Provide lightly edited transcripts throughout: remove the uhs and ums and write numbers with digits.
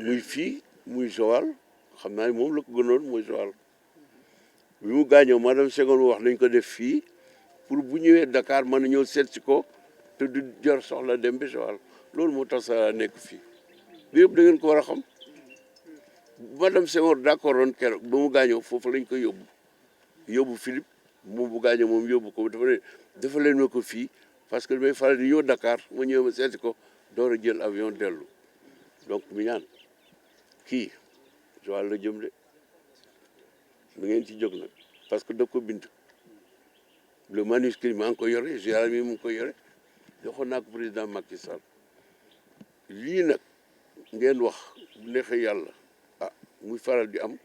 muy fii muy Joal xam naa moom la ko gënoon muy Joal bi mu gaañoo madame Senghor wax nañ ko def fii pour bu ñëwee Dakar mën a ñëw seet si ko te du jar soxla dem ba Joal loolu moo tax sa nekk fii bi yëpp da ngeen ko war a xam madame Senghor d'accord woon keroog ba mu gaañoo foofu lañ ko yóbbu Philippe moom bu gaañoo moom yóbbu ko dafa leen ma ko fii parce que damay faral di ñëw Dakar ma ñëw ma seeti ko door a jël avion dellu donc mi ñaan kii Joal la jëm de da ngeen ci jóg nag parce que da ko bind le manuscrit maa ngi ko yore Gérard mi mu ngi ko yore joxoon naa ko président Macky Sall lii nag ngeen wax bu neexee yàlla muy faral di am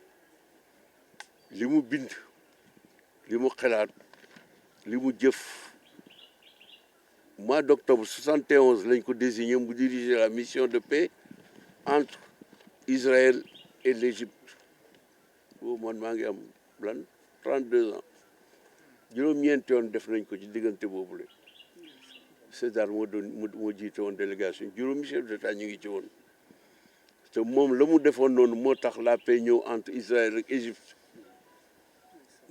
li mu bind li mu xalaat li mu jëf mois d'octobre 71 lañ ko désigné mu diriger la mission de paix entre Israël et l'Égypte boobu man maa ngi am 32 ans juróom-ñeenti yoon def nañ ko ci diggante boobule César moo jiite woon délégation juróomi chef d'État ñu ngi ci woon te moom la mu defoon noonu moo tax la paix ñëw entre Israël ak Égypte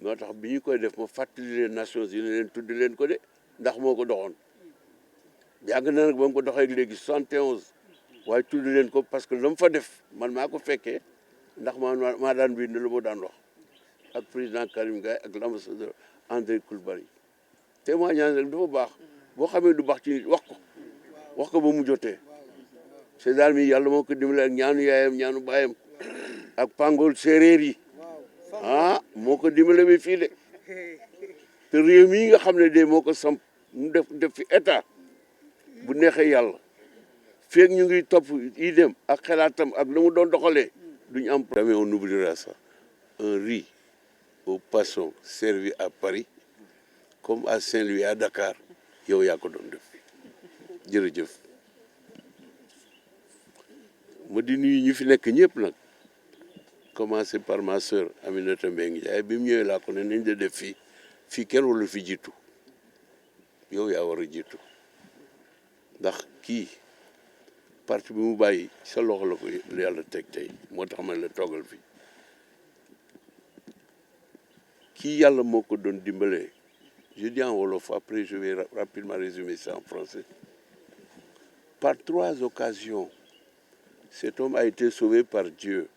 moo tax bi ñu koy def ma fàttali leen Nations Unies leen tuddi leen ko de ndax moo ko doxoon yàgg na nag ba mu ko doxee léegi 71 waaye tuddi leen ko parce que la mu fa def man maa ko fekkee ndax maa daan bind lu mu daan wax ak président Karim Gaye ak l'ambassadeur André Coulibaly témoignage rek dafa baax boo xamee du baax ci nit wax ko ba mu jotee César mi yàlla moo ko dimbale ak ñaanu yaayam ñaanu baayam ak pangol séeréer yi moo ko dimbale bi fii de te réew mii nga xam ne de moo ko samp mu def fi état bu neexee yàlla feeg ñu ngi topp yi dem ak xalaatam ak la mu doon doxalee duñu am jamais on oubliera ça un riz au poisson servi à Paris comme à Saint-Louis à Dakar yow yaa ko doon def jërëjëf ma di nuyu ñu fi nekk ñëpp nag commencé par ma sœur Aminata Mbengue Ndiaye bi mu ñëwee laa ko ne nañ de def fii kenn wala fi jiitu yow yaa war a jiitu ndax kii parti bi mu bàyyi sa loxo la ko yàlla teg tey moo tax man la toogal fi kii yàlla moo ko doon dimbalee je dis en wolof après je vais rapidement résumer ça en français par 3 occasions cet homme a été sauvé par Dieu.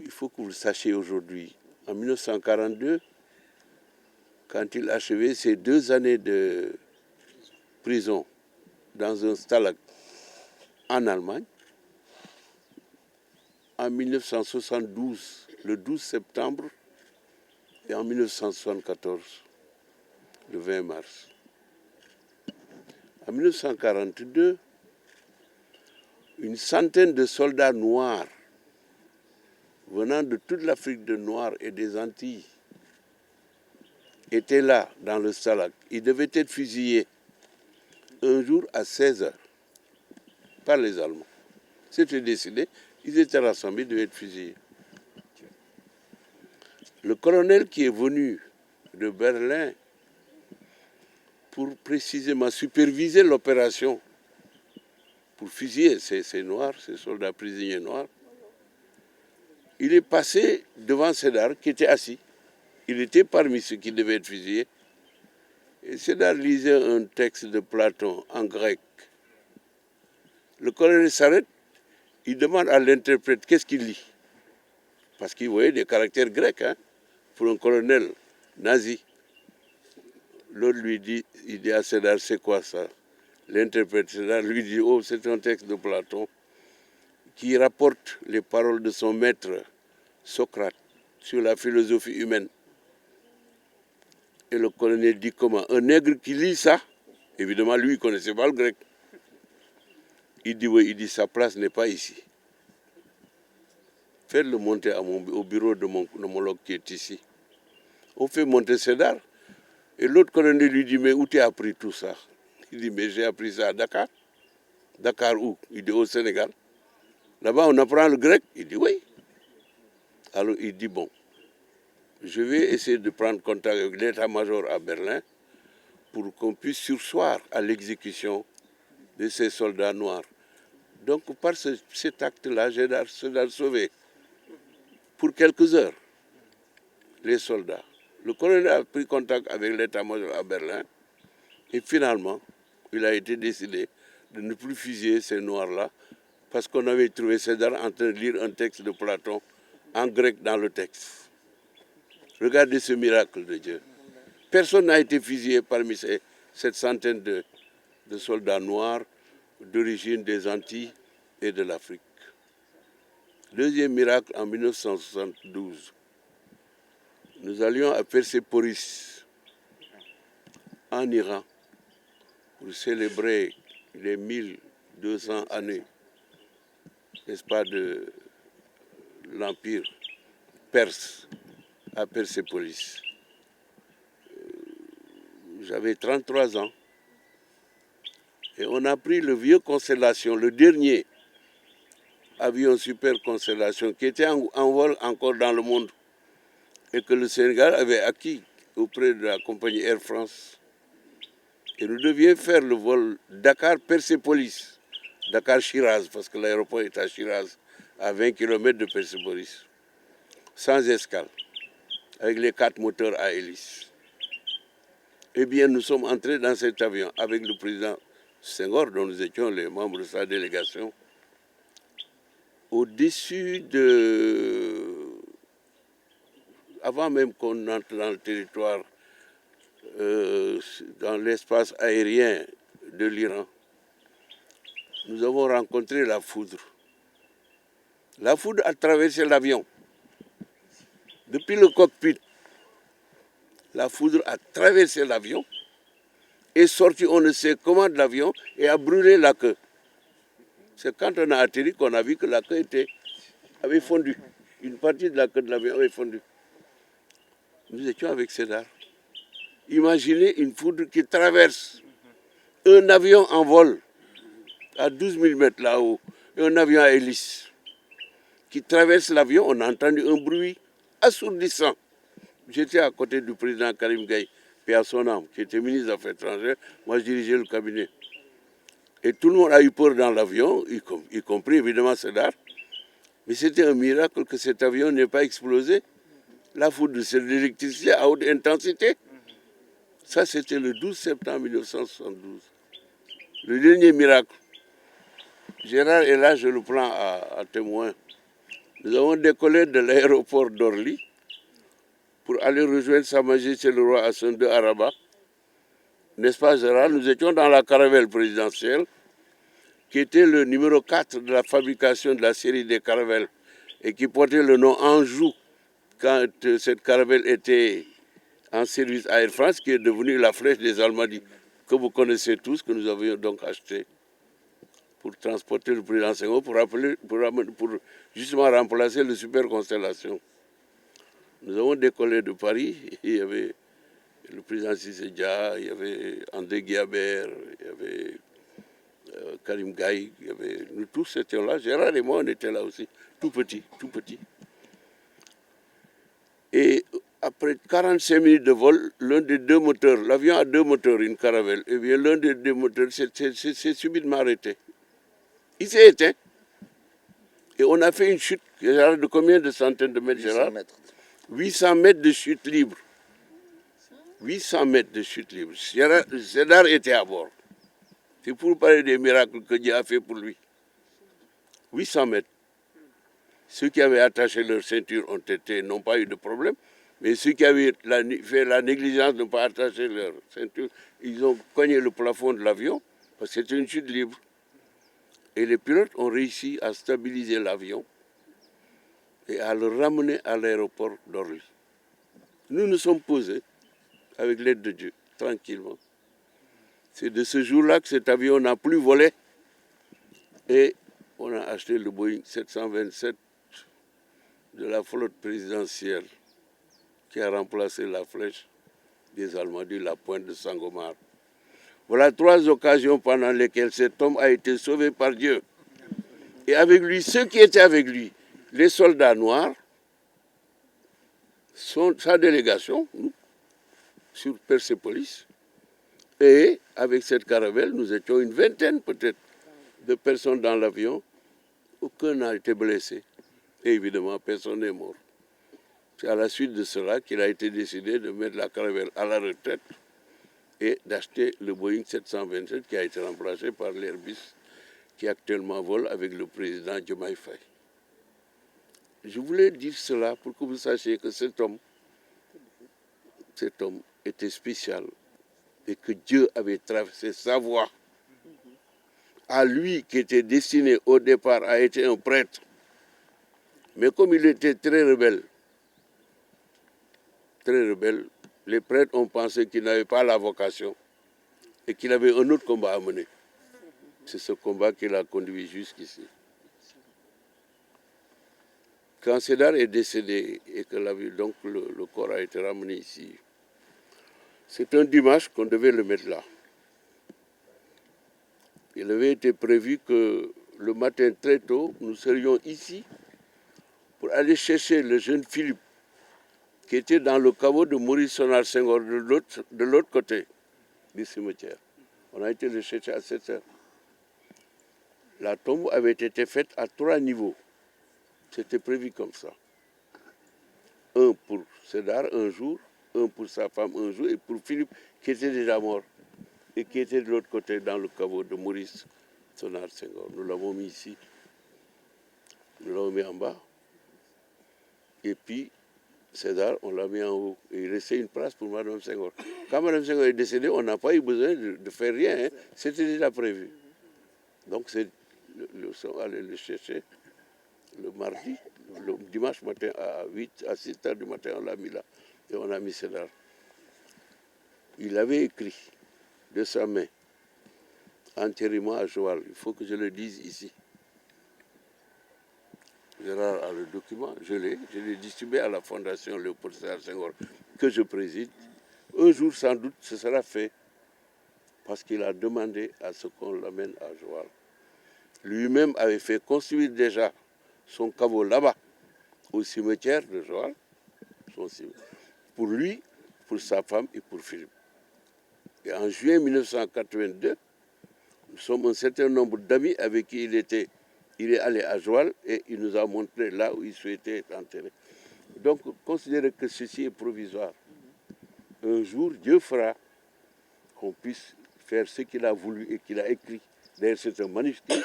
Il faut que vous le sachiez aujourd'hui. En 1942, quand il achevait ses 2 années de prison dans un stalag en Allemagne, en 1972, le 12 septembre, et en 1974, le 20 mars. En 1942, une centaine de soldats noirs venant de toute l'Afrique de Noir et des Antilles étaient là dans le stalag. Ils devaient être fusillés un jour à 16 heures par les Allemands. C'était décidé, ils étaient rassemblés, ils devaient être fusillés. Le colonel qui est venu de Berlin pour précisément superviser l'opération pour fusiller ces Noirs, ces soldats prisonniers noirs, il est passé devant Sédar qui était assis. Il était parmi ceux qui devaient être fusillés. Et Sédar lisait un texte de Platon en grec. Le colonel s'arrête, il demande à l'interprète qu'est-ce qu'il lit. Parce qu'il voyait des caractères grecs pour un colonel nazi. L'autre lui dit, il dit à Sédar, c'est quoi ça? L'interprète Sédar lui dit, oh, c'est un texte de Platon qui rapporte les paroles de son maître Socrate sur la philosophie humaine. Et le colonel dit comment? Un nègre qui lit ça, évidemment lui il ne connaissait pas le grec. Il dit oui, il dit sa place n'est pas ici. Faites-le monter au bureau de mon homologue qui est ici. On fait monter Sédar. Et l'autre colonel lui dit mais où tu as appris tout ça? Il dit mais j'ai appris ça à Dakar. Dakar où? Il dit au Sénégal. Là-bas, on apprend le grec. Il dit oui. Alors il dit bon, je vais essayer de prendre contact avec l'état-major à Berlin pour qu'on puisse surseoir à l'exécution de ces soldats noirs. Donc par cet acte-là, Sédar a sauvé pour quelques heures les soldats. Le colonel a pris contact avec l'état-major à Berlin et finalement, il a été décidé de ne plus fusiller ces noirs-là parce qu'on avait trouvé Sédar en train de lire un texte de Platon en grec dans le texte. Regardez ce miracle de Dieu. Personne n'a été fusillé parmi cette centaine de soldats noirs d'origine des Antilles et de l'Afrique. Deuxième miracle en 1972. Nous allions à Persépolis, en Iran, pour célébrer les 1200 années, n'est-ce pas, de l'Empire perse à Persépolis. J'avais 33 ans et on a pris le vieux Constellation, le dernier avion super Constellation qui était en vol encore dans le monde et que le Sénégal avait acquis auprès de la compagnie Air France. Et nous devions faire le vol Dakar-Persépolis, Dakar-Chiraz, parce que l'aéroport est à Chiraz, à 20 km de Persépolis, sans escale, avec les 4 moteurs à hélice. Eh bien, nous sommes entrés dans cet avion avec le président Senghor, dont nous étions les membres de sa délégation, au-dessus de... Avant même qu'on entre dans le territoire, dans l'espace aérien de l'Iran, nous avons rencontré la foudre. La foudre a traversé l'avion. Depuis le cockpit, la foudre a traversé l'avion, est sortie on ne sait comment de l'avion et a brûlé la queue. C'est quand on a atterri qu'on a vu que la queue avait fondu. Une partie de la queue de l'avion avait fondu. Nous étions avec Sédar. Imaginez une foudre qui traverse un avion en vol à 12 000 mètres là-haut, un avion à hélice qui traverse l'avion. On a entendu un bruit assourdissant. J'étais à côté du président Karim Gaye, paix à son âme, qui était ministre des Affaires étrangères. Moi, je dirigeais le cabinet. Et tout le monde a eu peur dans l'avion, y compris évidemment Sédar. Mais c'était un miracle que cet avion n'ait pas explosé. La foudre, c'est de l'électricité à haute intensité. Ça, c'était le 12 septembre 1972. Le dernier miracle. Gérard est là, je le prends à témoin. Nous avons décollé de l'aéroport d'Orly pour aller rejoindre Sa Majesté le roi Hassan II à Rabat. N'est-ce pas, Gérard? Nous étions dans la caravelle présidentielle, qui était le numéro 4 de la fabrication de la série des caravelles et qui portait le nom Anjou quand cette caravelle était en service à Air France, qui est devenue la Flèche des Almadies, que vous connaissez tous, que nous avions donc acheté pour transporter le président Senghor, pour justement remplacer le Super Constellation. Nous avons décollé de Paris, il y avait le président Cissé Dia, il y avait André Guillabert, il y avait Karim Gaye, nous tous étions là, Gérard et moi on était là aussi, tout petit. Et après 45 minutes de vol, l'un des deux moteurs, l'avion a deux moteurs, une caravelle, et bien l'un des deux moteurs s'est subitement arrêté. Il s'est éteint. Et on a fait une chute, Gérard, de combien de centaines de mètres, Gérard? 800 mètres de chute libre. 800 mètres de chute libre. Sédar était à bord. C'est pour parler des miracles que Dieu a fait pour lui. 800 mètres. Ceux qui avaient attaché leur ceinture n'ont pas eu de problème, mais ceux qui avaient fait la négligence de ne pas attacher leur ceinture, ils ont cogné le plafond de l'avion, parce que c'était une chute libre. Et les pilotes ont réussi à stabiliser l'avion et à le ramener à l'aéroport d'Orly. Nous nous sommes posés, avec l'aide de Dieu, tranquillement. C'est de ce jour-là que cet avion n'a plus volé et on a acheté le Boeing 727 de la flotte présidentielle qui a remplacé la Flèche des Almadies, la pointe de Sangomar. Voilà 3 occasions pendant lesquelles cet homme a été sauvé par Dieu. Et avec lui, ceux qui étaient avec lui, les soldats noirs, sa délégation, sur Persépolis, et avec cette caravelle, nous étions une vingtaine peut-être de personnes dans l'avion, aucun n'a été blessé. Et évidemment, personne n'est mort. C'est à la suite de cela qu'il a été décidé de mettre la Caravelle à la retraite et d'acheter le Boeing 727 qui a été remplacé par l'Airbus qui actuellement vole avec le président Diomaye Faye. Je voulais dire cela pour que vous sachiez que cet homme était spécial et que Dieu avait tracé sa voie. À lui qui était destiné au départ à être un prêtre, mais comme il était très rebelle, les prêtres ont pensé qu'il n'avait pas la vocation et qu'il avait un autre combat à mener. C'est ce combat qui l'a conduit jusqu'ici. Quand Sédar est décédé et que le corps a été ramené ici, c'est un dimanche qu'on devait le mettre là. Il avait été prévu que le matin très tôt, nous serions ici pour aller chercher le jeune Philippe qui était dans le caveau de Maurice Sonar Senghor de l'autre côté du cimetière. On a été le chercher à 7 heures. La tombe avait été faite à 3 niveaux. C'était prévu comme ça. Un pour Sédar un jour, un pour sa femme un jour, et pour Philippe qui était déjà mort et qui était de l'autre côté dans le caveau de Maurice Sonar Senghor. Nous l'avons mis ici, nous l'avons mis en bas, et puis Sédar, on l'a mis en haut. Et il restait une place pour Mme Senghor. Quand Mme Senghor est décédée, on n'a pas eu besoin de faire rien. Hein. C'était déjà prévu. Donc, nous sommes allés le chercher le mardi, le dimanche matin à 6 heures du matin, on l'a mis là. Et on a mis Sédar. Il avait écrit de sa main, enterrement à Joal. Il faut que je le dise ici. Gérard a le document, je l'ai distribué à la Fondation Léopold Sédar Senghor que je préside. Un jour, sans doute, ce sera fait parce qu'il a demandé à ce qu'on l'amène à Joal. Lui-même avait fait construire déjà son caveau là-bas, au cimetière de Joal, pour lui, pour sa femme et pour Philippe. Et en juin 1982, nous sommes un certain nombre d'amis avec qui il est allé à Joal et il nous a montré là où il souhaitait être enterré. Donc, considérez que ceci est provisoire. Un jour, Dieu fera qu'on puisse faire ce qu'il a voulu et qu'il a écrit. D'ailleurs, c'est un manuscrit.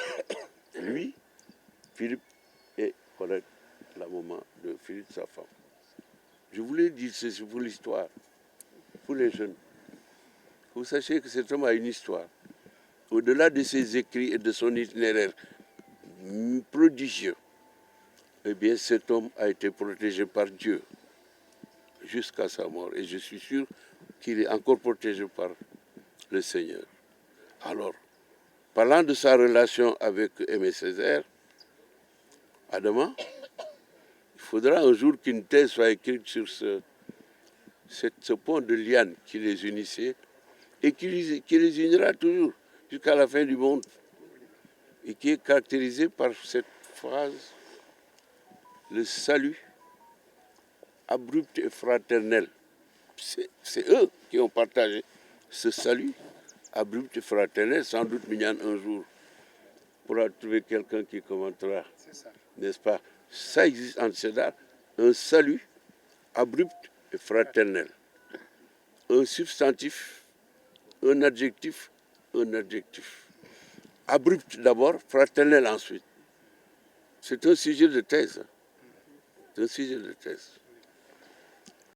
Lui, Philippe et Colette, la maman de Philippe, sa femme. Je voulais dire ceci pour l'histoire, pour les jeunes. Vous sachez que cet homme a une histoire. Au-delà de ses écrits et de son itinéraire prodigieux, eh bien, cet homme a été protégé par Dieu jusqu'à sa mort. Et je suis sûr qu'il est encore protégé par le Seigneur. Alors, parlant de sa relation avec Aimé Césaire, Adama, il faudra un jour qu'une thèse soit écrite sur ce pont de liane qui les unissait et qui les unira toujours jusqu'à la fin du monde et qui est caractérisé par cette phrase: le salut abrupt et fraternel. C'est eux qui ont partagé ce salut abrupt et fraternel. Sans doute Mignane un jour pourra trouver quelqu'un qui commentera, n'est-ce pas? Ça existe en Sédar, un salut abrupt et fraternel. Un substantif, un adjectif, un adjectif. Abrupt d'abord, fraternel ensuite. C'est un sujet de thèse. C'est un sujet de thèse.